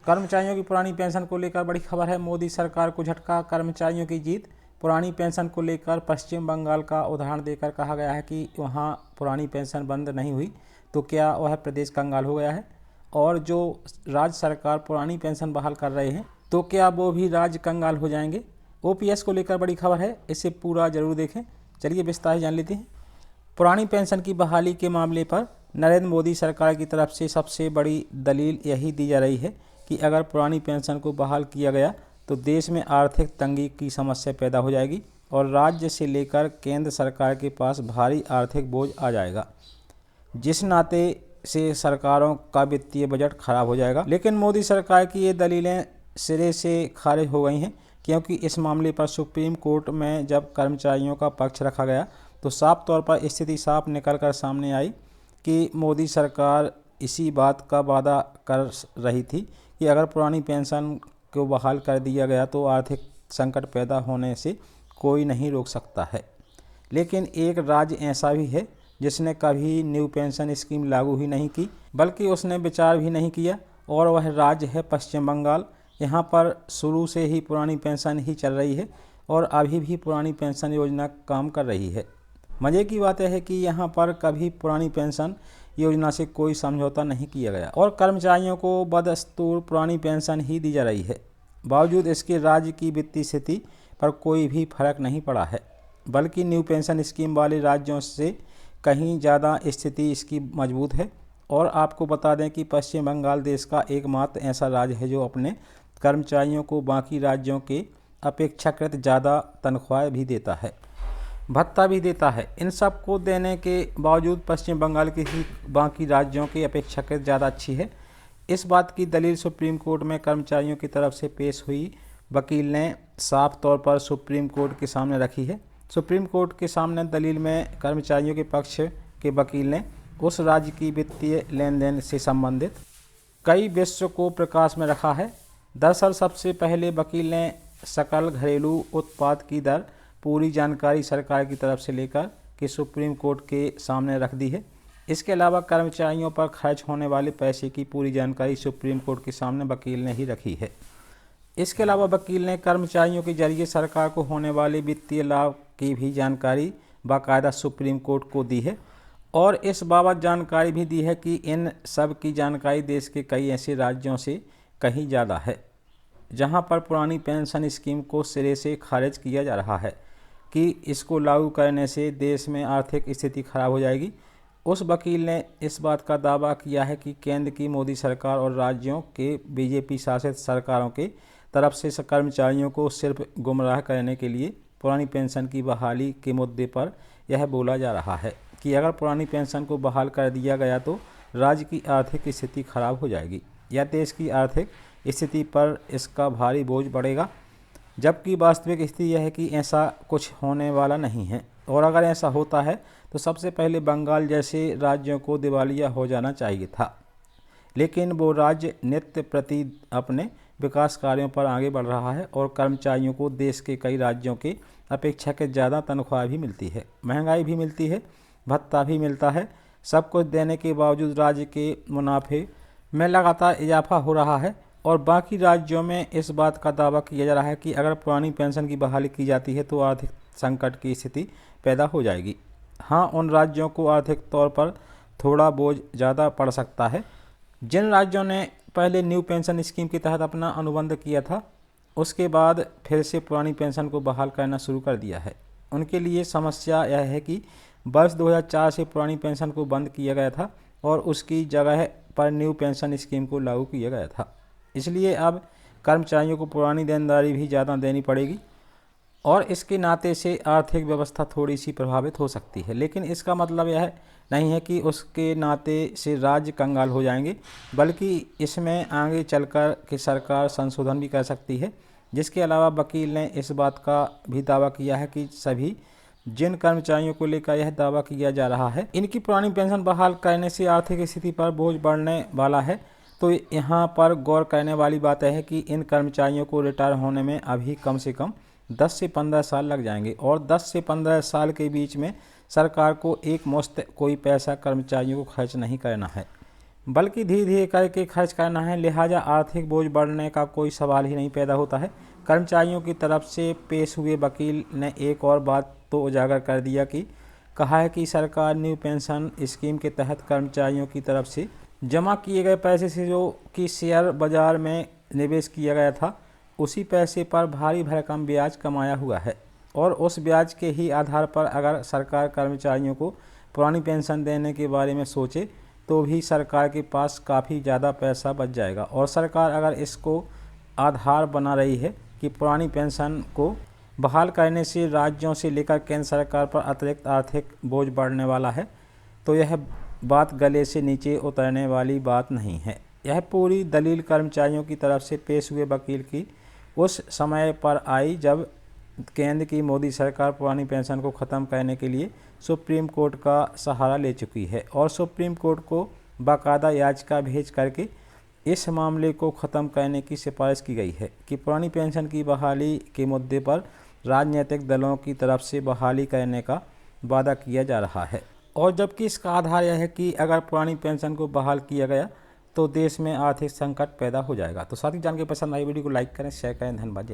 कर्मचारियों की पुरानी पेंशन को लेकर बड़ी खबर है। मोदी सरकार को झटका, कर्मचारियों की जीत। पुरानी पेंशन को लेकर पश्चिम बंगाल का उदाहरण देकर कहा गया है कि वहां पुरानी पेंशन बंद नहीं हुई तो क्या वह प्रदेश कंगाल हो गया है, और जो राज्य सरकार पुरानी पेंशन बहाल कर रहे हैं तो क्या वो भी राज्य कंगाल हो जाएंगे। ओपीएस को लेकर बड़ी खबर है, इसे पूरा जरूर देखें। चलिए विस्तार से जान लेते हैं। पुरानी पेंशन की बहाली के मामले पर नरेंद्र मोदी सरकार की तरफ से सबसे बड़ी दलील यही दी जा रही है कि अगर पुरानी पेंशन को बहाल किया गया तो देश में आर्थिक तंगी की समस्या पैदा हो जाएगी और राज्य से लेकर केंद्र सरकार के पास भारी आर्थिक बोझ आ जाएगा, जिस नाते से सरकारों का वित्तीय बजट खराब हो जाएगा। लेकिन मोदी सरकार की ये दलीलें सिरे से खारिज हो गई हैं, क्योंकि इस मामले पर सुप्रीम कोर्ट में जब कर्मचारियों का पक्ष रखा गया तो साफ तौर पर स्थिति साफ निकल कर सामने आई कि मोदी सरकार इसी बात का वादा कर रही थी कि अगर पुरानी पेंशन को बहाल कर दिया गया तो आर्थिक संकट पैदा होने से कोई नहीं रोक सकता है। लेकिन एक राज्य ऐसा भी है जिसने कभी न्यू पेंशन स्कीम लागू ही नहीं की, बल्कि उसने विचार भी नहीं किया, और वह राज्य है पश्चिम बंगाल। यहाँ पर शुरू से ही पुरानी पेंशन ही चल रही है और अभी भी पुरानी पेंशन योजना काम कर रही है। मज़े की बात यह है कि यहाँ पर कभी पुरानी पेंशन योजना से कोई समझौता नहीं किया गया और कर्मचारियों को बदस्तूर पुरानी पेंशन ही दी जा रही है। बावजूद इसके राज्य की वित्तीय स्थिति पर कोई भी फर्क नहीं पड़ा है, बल्कि न्यू पेंशन स्कीम वाले राज्यों से कहीं ज़्यादा स्थिति इसकी मजबूत है। और आपको बता दें कि पश्चिम बंगाल देश का एकमात्र ऐसा राज्य है जो अपने कर्मचारियों को बाकी राज्यों के अपेक्षाकृत ज़्यादा तनख्वाह भी देता है, भत्ता भी देता है। इन सब को देने के बावजूद पश्चिम बंगाल की ही बाकी राज्यों की अपेक्षाकृत ज़्यादा अच्छी है। इस बात की दलील सुप्रीम कोर्ट में कर्मचारियों की तरफ से पेश हुई वकील ने साफ तौर पर सुप्रीम कोर्ट के सामने रखी है। सुप्रीम कोर्ट के सामने दलील में कर्मचारियों के पक्ष के वकील ने उस राज्य की वित्तीय लेन देन से संबंधित कई विषयों को प्रकाश में रखा है। दरअसल सबसे पहले वकील ने सकल घरेलू उत्पाद की दर पूरी जानकारी सरकार की तरफ से लेकर के सुप्रीम कोर्ट के सामने रख दी है। इसके अलावा कर्मचारियों पर खर्च होने वाले पैसे की पूरी जानकारी सुप्रीम कोर्ट के सामने वकील ने ही रखी है। इसके अलावा वकील ने कर्मचारियों के जरिए सरकार को होने वाले वित्तीय लाभ की भी जानकारी बाकायदा सुप्रीम कोर्ट को दी है, और इस बाबत जानकारी भी दी है कि इन सब की जानकारी देश के कई ऐसे राज्यों से कहीं ज़्यादा है जहां पर पुरानी पेंशन स्कीम को सिरे से खारिज किया जा रहा है कि इसको लागू करने से देश में आर्थिक स्थिति खराब हो जाएगी। उस वकील ने इस बात का दावा किया है कि केंद्र की मोदी सरकार और राज्यों के बीजेपी शासित सरकारों के तरफ से कर्मचारियों को सिर्फ गुमराह करने के लिए पुरानी पेंशन की बहाली के मुद्दे पर यह बोला जा रहा है कि अगर पुरानी पेंशन को बहाल कर दिया गया तो राज्य की आर्थिक स्थिति खराब हो जाएगी या देश की आर्थिक स्थिति पर इसका भारी बोझ बढ़ेगा, जबकि वास्तविक स्थिति यह है कि ऐसा कुछ होने वाला नहीं है। और अगर ऐसा होता है तो सबसे पहले बंगाल जैसे राज्यों को दिवालिया हो जाना चाहिए था, लेकिन वो राज्य नित्य प्रति अपने विकास कार्यों पर आगे बढ़ रहा है और कर्मचारियों को देश के कई राज्यों के अपेक्षा के ज़्यादा तनख्वाह भी मिलती है, महंगाई भी मिलती है, भत्ता भी मिलता है। सब कुछ देने के बावजूद राज्य के मुनाफे में लगातार इजाफा हो रहा है और बाकी राज्यों में इस बात का दावा किया जा रहा है कि अगर पुरानी पेंशन की बहाली की जाती है तो आर्थिक संकट की स्थिति पैदा हो जाएगी। हाँ, उन राज्यों को आर्थिक तौर पर थोड़ा बोझ ज़्यादा पड़ सकता है जिन राज्यों ने पहले न्यू पेंशन स्कीम के तहत अपना अनुबंध किया था, उसके बाद फिर से पुरानी पेंशन को बहाल करना शुरू कर दिया है। उनके लिए समस्या यह है कि वर्ष 2004 से पुरानी पेंशन को बंद किया गया था और उसकी जगह पर न्यू पेंशन स्कीम को लागू किया गया था। इसलिए अब कर्मचारियों को पुरानी देनदारी भी ज़्यादा देनी पड़ेगी और इसके नाते से आर्थिक व्यवस्था थोड़ी सी प्रभावित हो सकती है। लेकिन इसका मतलब यह नहीं है कि उसके नाते से राज्य कंगाल हो जाएंगे, बल्कि इसमें आगे चलकर कि सरकार संशोधन भी कर सकती है। जिसके अलावा वकील ने इस बात का भी दावा किया है कि सभी जिन कर्मचारियों को लेकर यह दावा किया जा रहा है इनकी पुरानी पेंशन बहाल करने से आर्थिक स्थिति पर बोझ बढ़ने वाला है, तो यहाँ पर गौर करने वाली बात है कि इन कर्मचारियों को रिटायर होने में अभी कम से कम 10 से 15 साल लग जाएंगे और 10 से 15 साल के बीच में सरकार को एक मुश्त कोई पैसा कर्मचारियों को खर्च नहीं करना है। बल्कि धीरे धीरे करके खर्च करना है। लिहाजा आर्थिक बोझ बढ़ने का कोई सवाल ही नहीं पैदा होता है। कर्मचारियों की तरफ से पेश हुए वकील ने एक और बात तो उजागर कर दिया कि कहा है कि सरकार न्यू पेंशन स्कीम के तहत कर्मचारियों की तरफ से जमा किए गए पैसे से जो कि शेयर बाजार में निवेश किया गया था, उसी पैसे पर भारी भरकम ब्याज कमाया हुआ है और उस ब्याज के ही आधार पर अगर सरकार कर्मचारियों को पुरानी पेंशन देने के बारे में सोचे तो भी सरकार के पास काफ़ी ज़्यादा पैसा बच जाएगा। और सरकार अगर इसको आधार बना रही है कि पुरानी पेंशन को बहाल करने से राज्यों से लेकर केंद्र सरकार पर अतिरिक्त आर्थिक बोझ बढ़ने वाला है, तो यह बात गले से नीचे उतरने वाली बात नहीं है। यह पूरी दलील कर्मचारियों की तरफ से पेश हुए वकील की उस समय पर आई जब केंद्र की मोदी सरकार पुरानी पेंशन को ख़त्म करने के लिए सुप्रीम कोर्ट का सहारा ले चुकी है और सुप्रीम कोर्ट को बाकायदा याचिका भेज करके इस मामले को ख़त्म करने की सिफारिश की गई है कि पुरानी पेंशन की बहाली के मुद्दे पर राजनीतिक दलों की तरफ से बहाली करने का वादा किया जा रहा है। और जबकि इसका आधार यह है कि अगर पुरानी पेंशन को बहाल किया गया तो देश में आर्थिक संकट पैदा हो जाएगा। तो साथ ही जान के पसंद आई वीडियो को लाइक करें, शेयर करें। धन्यवाद।